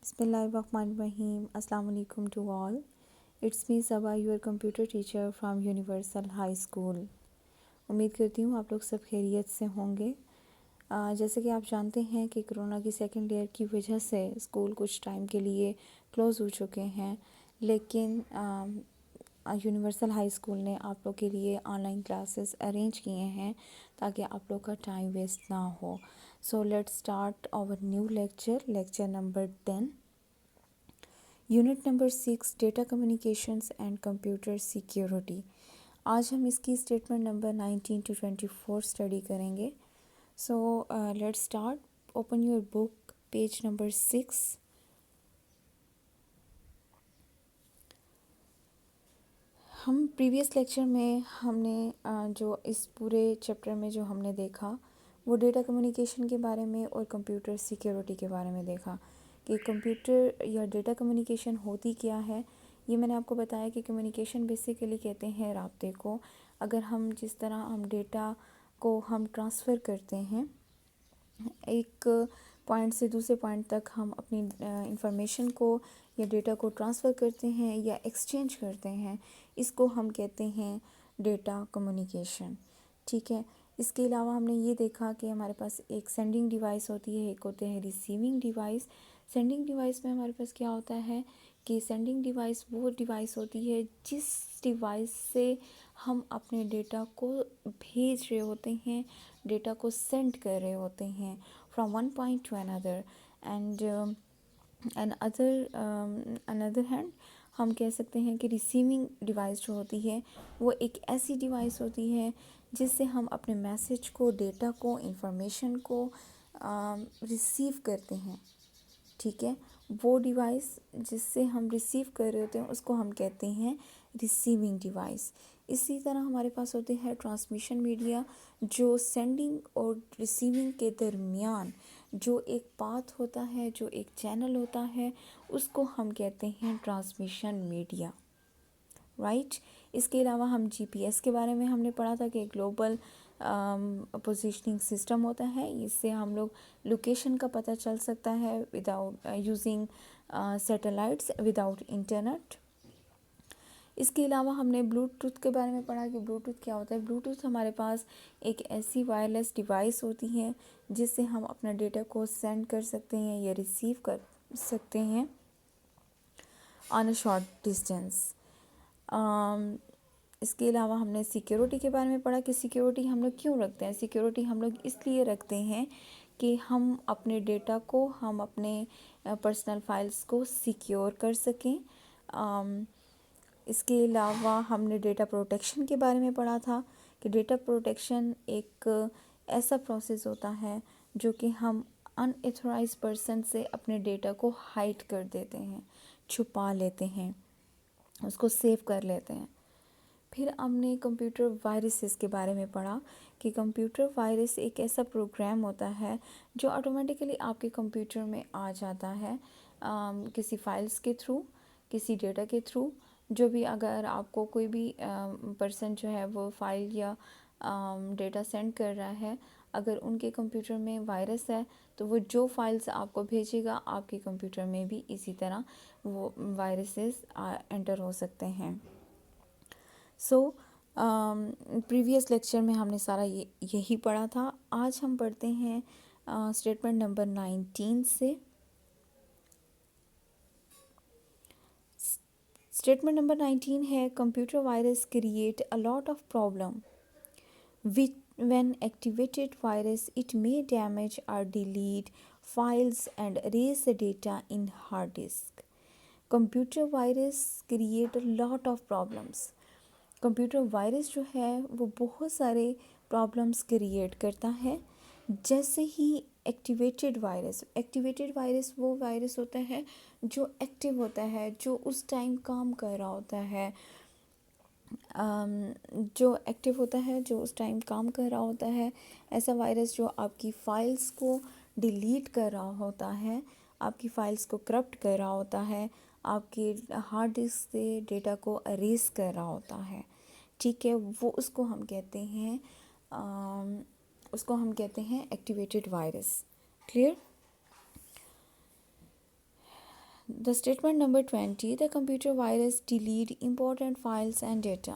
بسم اللہ الرحمن الرحیم. السلام علیکم to all. It's me Saba your computer teacher from universal high school. امید کرتی ہوں آپ لوگ سب خیریت سے ہوں گے. جیسے کہ آپ جانتے ہیں کہ کرونا کی سیکنڈ ایئر کی وجہ سے اسکول کچھ ٹائم کے لیے کلوز ہو چکے ہیں، لیکن یونیورسل ہائی اسکول نے آپ لوگ کے لیے آن لائن کلاسز ارینج کیے ہیں تاکہ آپ لوگ کا ٹائم ویسٹ نہ ہو. So let start our new lecture number 10. Unit number 6 data communications and computer security. آج ہم اس کی اسٹیٹمنٹ نمبر 19 to 24 اسٹڈی کریں گے. سو let start. Open your book page number 6. ہم پریویس لیکچر میں ہم نے جو اس پورے چیپٹر میں جو ہم نے دیکھا وہ ڈیٹا کمیونیکیشن کے بارے میں اور کمپیوٹر سیکیورٹی کے بارے میں دیکھا کہ کمپیوٹر یا ڈیٹا کمیونیکیشن ہوتی کیا ہے. یہ میں نے آپ کو بتایا کہ کمیونیکیشن بیسیکلی کہتے ہیں رابطے کو. اگر ہم جس طرح ہم ڈیٹا کو ہم ٹرانسفر کرتے ہیں ایک پوائنٹ سے دوسرے پوائنٹ تک، ہم اپنی انفارمیشن کو یا ڈیٹا کو ٹرانسفر کرتے ہیں یا ایکسچینج کرتے ہیں، اس کو ہم کہتے ہیں ڈیٹا کمیونیکیشن. ٹھیک ہے. اس کے علاوہ ہم نے یہ دیکھا کہ ہمارے پاس ایک سینڈنگ ڈیوائس ہوتی ہے، ایک ہوتے ہیں ریسیونگ ڈیوائس. سینڈنگ ڈیوائس میں ہمارے پاس کیا ہوتا ہے کہ سینڈنگ ڈیوائس وہ ڈیوائس ہوتی ہے جس ڈیوائس سے ہم اپنے ڈیٹا کو بھیج رہے ہوتے ہیں، ڈیٹا کو سینڈ کر رہے ہوتے ہیں فرام ون پوائنٹ ٹو اندر. اینڈ another ہینڈ ہم کہہ سکتے ہیں کہ ریسیونگ ڈیوائس جو ہوتی ہے وہ ایک ایسی ڈیوائس ہوتی ہے جس سے ہم اپنے میسیج کو، ڈیٹا کو، انفارمیشن کو ریسیو کرتے ہیں. ٹھیک ہے. وہ ڈیوائس جس سے ہم ریسیو کر رہے ہوتے ہیں اس کو ہم کہتے ہیں ریسیونگ ڈیوائس. اسی طرح ہمارے پاس ہوتے ہیں ٹرانسمیشن میڈیا، جو سینڈنگ اور ریسیونگ کے درمیان جو ایک پاتھ ہوتا ہے، جو ایک چینل ہوتا ہے، اس کو ہم کہتے ہیں ٹرانسمیشن میڈیا. رائٹ. اس کے علاوہ ہم جی پی ایس کے بارے میں ہم نے پڑھا تھا کہ گلوبل پوزیشننگ سسٹم ہوتا ہے. اس سے ہم لوگ لوکیشن کا پتہ چل سکتا ہے without using satellites, without internet. اس کے علاوہ ہم نے بلوٹوتھ کے بارے میں پڑھا کہ بلوٹوتھ کیا ہوتا ہے. بلوٹوتھ ہمارے پاس ایک ایسی وائرلیس ڈیوائس ہوتی ہے جس سے ہم اپنا ڈیٹا کو سینڈ کر سکتے ہیں یا ریسیو کر سکتے ہیں آن اے شارٹ ڈسٹینس. اس کے علاوہ ہم نے سیکیورٹی کے بارے میں پڑھا کہ سیکیورٹی ہم لوگ کیوں رکھتے ہیں. سیکیورٹی ہم لوگ اس لیے رکھتے ہیں کہ ہم اپنے ڈیٹا کو، ہم اپنے پرسنل فائلز کو سیکیور کر سکیں. اس کے علاوہ ہم نے ڈیٹا پروٹیکشن کے بارے میں پڑھا تھا کہ ڈیٹا پروٹیکشن ایک ایسا پروسیس ہوتا ہے جو کہ ہم ان ایتھورائز پرسن سے اپنے ڈیٹا کو ہائڈ کر دیتے ہیں، چھپا لیتے ہیں، اس کو سیو کر لیتے ہیں. پھر ہم نے کمپیوٹر وائرسز کے بارے میں پڑھا کہ کمپیوٹر وائرس ایک ایسا پروگرام ہوتا ہے جو آٹومیٹیکلی آپ کے کمپیوٹر میں آ جاتا ہے کسی فائلز کے تھرو، کسی ڈیٹا کے تھرو. جو بھی اگر آپ کو کوئی بھی پرسن جو ہے وہ فائل یا ڈیٹا سینڈ کر رہا ہے، اگر ان کے کمپیوٹر میں وائرس ہے تو وہ جو فائلز آپ کو بھیجے گا آپ کے کمپیوٹر میں بھی اسی طرح وہ وائرسز انٹر ہو سکتے ہیں. سو پریویس لیکچر میں ہم نے سارا یہی پڑھا تھا. آج ہم پڑھتے ہیں اسٹیٹمنٹ نمبر 19 سے. اسٹیٹمنٹ نمبر 19 ہے computer virus create a lot of problem when activated virus it may damage or delete files and erase the data in hard disk. Computer virus create a lot of problems. Computer virus جو ہے وہ بہت سارے problems create کرتا ہے. جیسے ہی activated virus وہ virus ہوتا ہے جو ایکٹیو ہوتا ہے، جو اس ٹائم کام کر رہا ہوتا ہے، ایسا وائرس جو آپ کی فائلز کو ڈیلیٹ کر رہا ہوتا ہے، آپ کی فائلز کو کرپٹ کر رہا ہوتا ہے، آپ کے ہارڈ ڈسک سے ڈیٹا کو اریز کر رہا ہوتا ہے. ٹھیک ہے. وہ اس کو ہم کہتے ہیں activated virus. Clear. The statement number 20, the computer virus delete important files and data.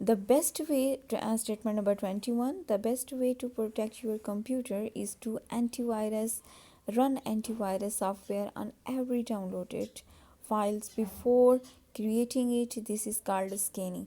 The best way to statement number 21, the best way to protect your computer is to run antivirus software on every downloaded files before creating it. This is called scanning.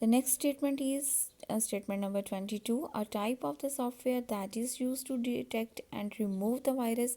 The next statement is statement number 22, a type of the software that is used to detect and remove the virus.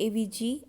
AVG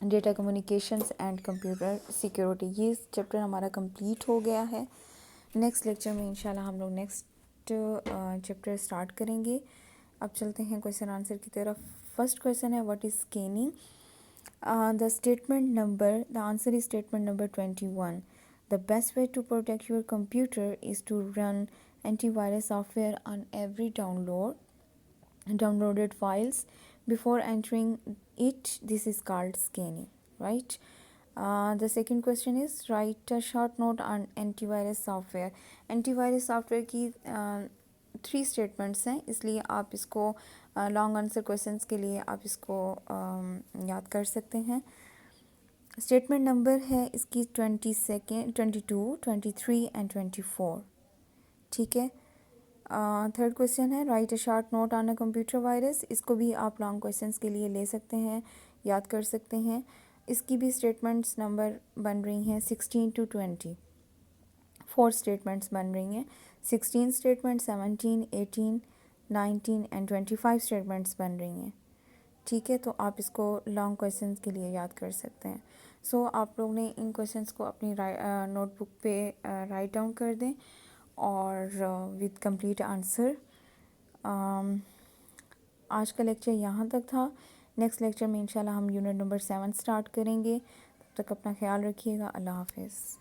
data communications and computer security. یہ chapter ہمارا complete ہو گیا ہے. Next lecture میں انشاءاللہ ہم لوگ next chapter start کریں گے. اب چلتے ہیں کویشچن آنسر کی طرف. فرسٹ کویشچن ہے what is scanning. The statement number, the answer is statement number 21. The best way to protect your computer is to run antivirus software on every downloaded files before entering it. This is called scanning, right? The second question is write a short note on antivirus software. Antivirus software کی 3 statements ہیں, اس لیے آپ اس کو long answer questions کے لیے آپ اس کو یاد کر سکتے ہیں. اسٹیٹمنٹ نمبر ہے اس کی 22, 23 اینڈ 24. ٹھیک ہے. تھرڈ کویشچن ہے write a short note on a computer virus. اس کو بھی آپ لانگ کویشچنس کے لیے لے سکتے ہیں, یاد کر سکتے ہیں. اس کی بھی اسٹیٹمنٹس نمبر بن رہی ہیں 16 to 20. 4 اسٹیٹمنٹس بن رہی ہیں. 16 اسٹیٹمنٹ, 17, 18, 19 اینڈ 25 اسٹیٹمنٹس بن رہی ہیں. ٹھیک ہے. تو آپ اس کو لانگ کویشچنس کے لیے یاد کر سکتے ہیں. سو آپ لوگ نے ان کویشچنس کو اپنی نوٹ بک پہ رائٹ ڈاؤن کر دیں اور وتھ کمپلیٹ آنسر. آج کا لیکچر یہاں تک تھا. نیکسٹ لیکچر میں انشاءاللہ ہم یونٹ نمبر 7 اسٹارٹ کریں گے. تب تک اپنا خیال رکھیے گا. اللہ حافظ.